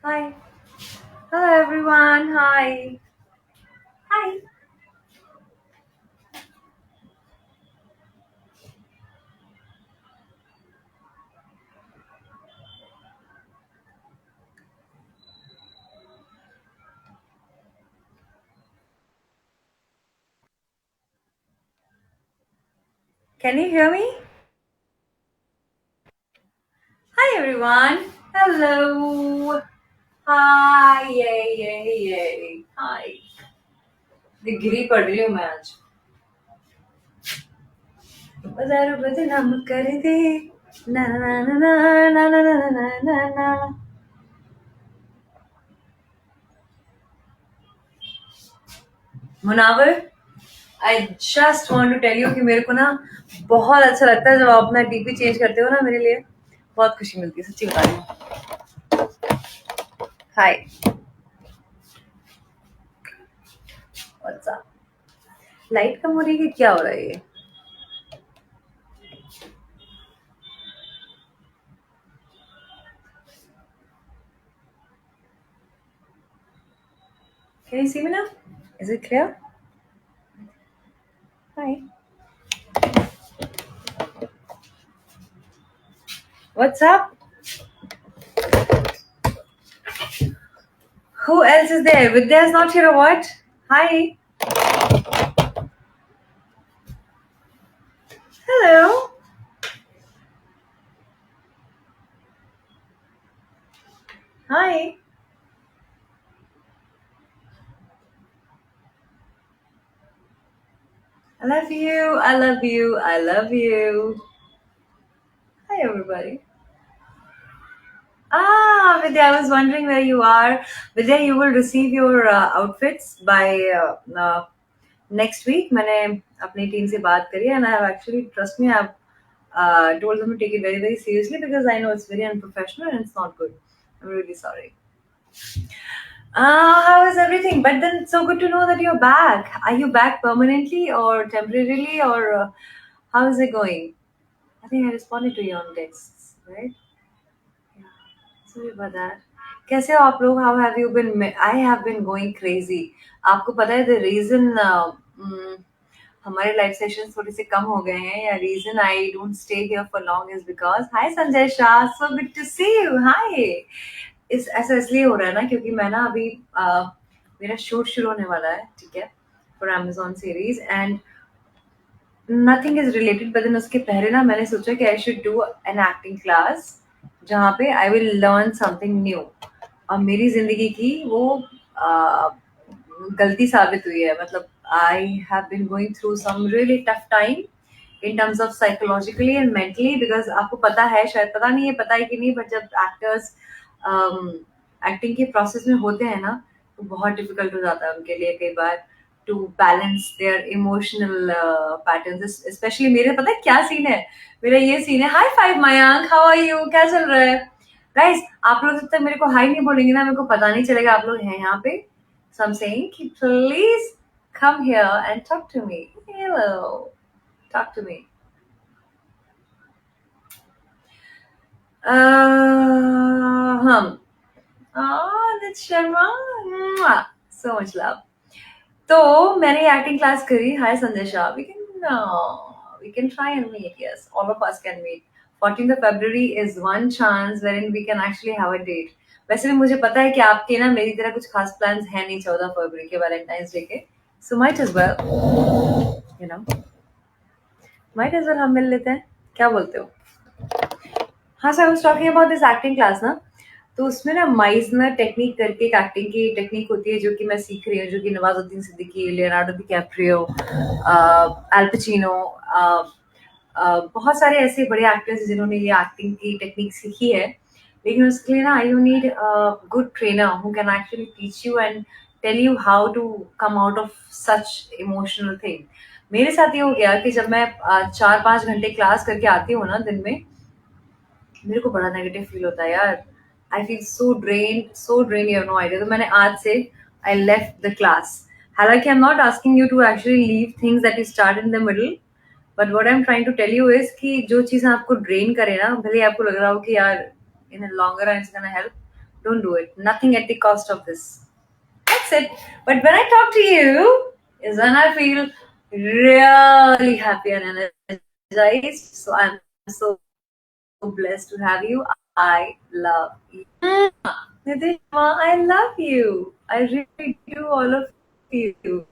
Hi. Hello everyone. Hi. Hi. Can you hear me? Hi everyone. Hello. Hi. Yay, yay, yay. Hi. The गिरी पढ़ रही हूँ मैं आज. बाजार बदनाम कर दे. Na na na na na na na na na na. Munawar, I just want to tell you कि मेरे को ना बहुत अच्छा लगता है जब आप अपना डीपी चेंज करते हो ना मेरे लिए बहुत खुशी मिलती है सच्ची बता रही हूँ. हाय. What's up. लाइट कम हो रही है कि क्या हो रहा है ये? Can you see me now? Is it clear? Hi. What's up? Who else is there? Vidya is not here or what? Hi. Hello. Hi. I love you. I love you. I love you. Hi, everybody. Ah, Vidya, I was wondering where you are. Vidya, you will receive your outfits by next week. मैंने अपनी team से बात करी and I have actually, trust me, I have told them to take it very, very seriously because I know it's very unprofessional and it's not good. I'm really sorry. How is everything? But then it's so good to know that you're back. Are you back permanently or temporarily or how is it going? I think I responded to you on texts, right? Yeah. Sorry about that. कैसे हो आप लोग? How have you been? I have been going crazy. आपको पता है the reason हमारे live session थोड़े से कम हो गए हैं या reason I don't stay here for long is because hi Sanjay Shah so good to see you hi. इस ऐसा इसलिए हो रहा है ना क्योंकि मैं ना अभी मेरा शूट शुरू होने वाला है ठीक है for Amazon series and nothing is related but then उसके पहले ना मैंने सोचा कि I should do an acting class जहाँ पे I will learn something new. और मेरी जिंदगी की वो अ, गलती साबित हुई है मतलब I have been going through some really tough time in terms of psychologically and mentally because आपको पता है शायद पता नहीं है पता है कि नहीं बट जब एक्टर्स एक्टिंग के प्रोसेस में होते हैं ना तो बहुत डिफिकल्ट हो जाता है उनके लिए कई बार to balance their emotional patterns specially मेरे पता है क्या सीन है. मेरा ये सीन है. High five Mayank how are you क्या चल रहा है गाइस. आप लोग जब तक मेरे को हाई नहीं बोलेंगे ना मेरे को पता नहीं चलेगा आप लोग हैं यहाँ पे. सो आई एम सेइंग कि please come here and talk to me. Hello. Talk to me. Hum. Oh, that's Sharma. Mwah. So much love. तो मैंने एक्टिंग क्लास करी. हाय Sanjay Shah. We can try and meet. Yes, all of us can meet. 14th of February is one chance wherein we can actually have a date. वैसे भी मुझे पता है कि आपके ना मेरी तरह कुछ खास प्लान्स हैं नहीं 14 फरवरी के वैलेंटाइंस डे के. So might as well you know might as well हम मिल लेते हैं. क्या बोलते हो? हाँ sir, I was talking about this acting class ना. तो उसमें ना माइज़नर टेक्निक करके एक एक्टिंग की टेक्निक होती है जो कि मैं सीख रही हूँ, जो कि नवाजुद्दीन सिद्दीकी, लियोनार्डो डिकैप्रियो, अल पचिनो, बहुत सारे ऐसे बड़े एक्टर्स हैं जिन्होंने ये एक्टिंग की टेक्निक सीखी है. लेकिन उसके लिए ना you need good trainer who can actually teach you and tell you how to come out of such emotional thing. मेरे साथ ये हो गया कि जब मैं 4-5 घंटे क्लास करके आती हूँ ना दिन में, मेरे को बड़ा नेगेटिव फील होता है यार. I feel so drain you have no idea. तो मैंने आज से आई लेफ्ट द क्लास. हालांकि I am not asking you to actually leave things that you start in the middle but what I am trying to tell you is कि जो चीज़ें आपको drain करे ना भले ही आपको लग रहा हो कि यार इन longer run it's gonna help Don't do it. Nothing at the cost of this. That's it. But when I talk to you, is when I feel really happy and energized. So I'm so blessed to have you. I love you. Nidima, I love you. I really do, all of you.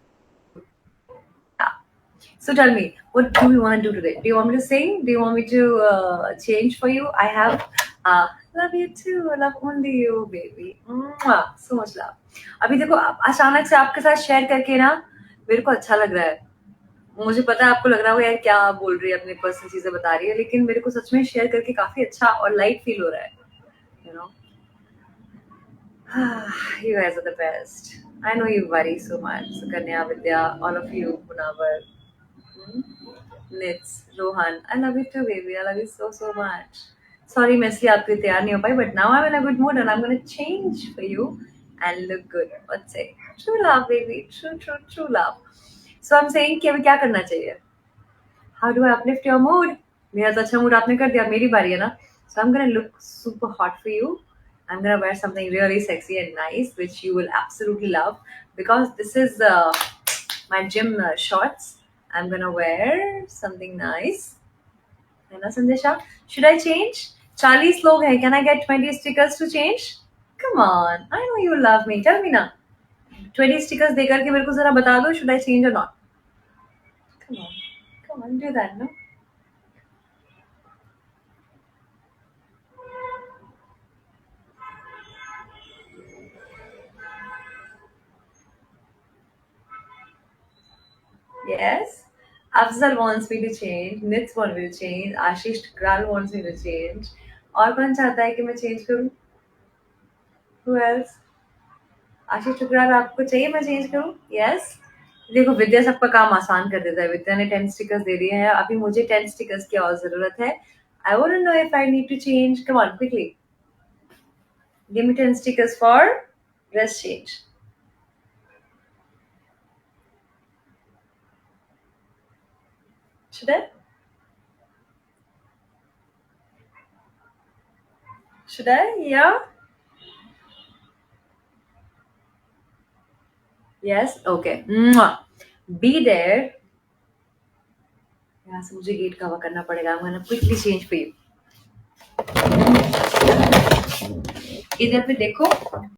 So tell me, what do you want to do today? Do you want me to sing? Do you want me to change for you? I have love you too. I love only you, baby. Mwah. So much love. अभी देखो अचानक से आपके साथ share करके ना मेरे को अच्छा लग रहा है. मुझे पता है आपको लग रहा होगा यार क्या बोल रही है, अपनी पर्सनल चीजें बता रही है, लेकिन मेरे को सच में शेयर करके काफी अच्छा और लाइट फील हो रहा है. You know you guys are the best. I know you worry so much. So Kanya, Vidya, all of you, Punavar, Nits, Rohan, I love you too, baby. I love you so so much. Sorry, मैं इसलिए आपके तैयार नहीं हो पाई, but now I'm in a good mood and I'm gonna change for you and look good. Let's say true love, baby. True love. So I'm saying कि अभी क्या करना चाहिए? How do I uplift your mood? मेरा तो अच्छा mood आपने कर दिया, मेरी बारी है ना. So I'm gonna look super hot for you. I'm gonna wear something really sexy and nice, which you will absolutely love because this is my gym shorts. I'm gonna wear something nice. है ना संदेशा? Should I change? 40 लोग हैं. Can I get 20 stickers to change? Come on, I know you love me. Tell me ना. 20 stickers देकर के मेरे को जरा बता दो. Should I change or not? Come on, do that, no? Yes. Afzal wants me to change. Nits wants me to change. Ashish Tukral wants me to change. और कौन चाहता है कि मैं चेंज करूं? Who else? आशीष टुकराल आपको चाहिए मैं चेंज करूं? Yes. देखो विद्या सबका काम आसान कर देता है. विद्या ने 10 स्टिकर्स दे दिए हैं. अभी मुझे 10 स्टिकर्स की और जरूरत है. I want to know if I need to change. Come on, quickly. Give me 10 stickers for dress change. Should I? Should I? Yeah. Yes. Okay. Mwah. Be there. यहाँ से मुझे गेट कवर करना पड़ेगा. I'm gonna quickly change for you. इधर पे देखो.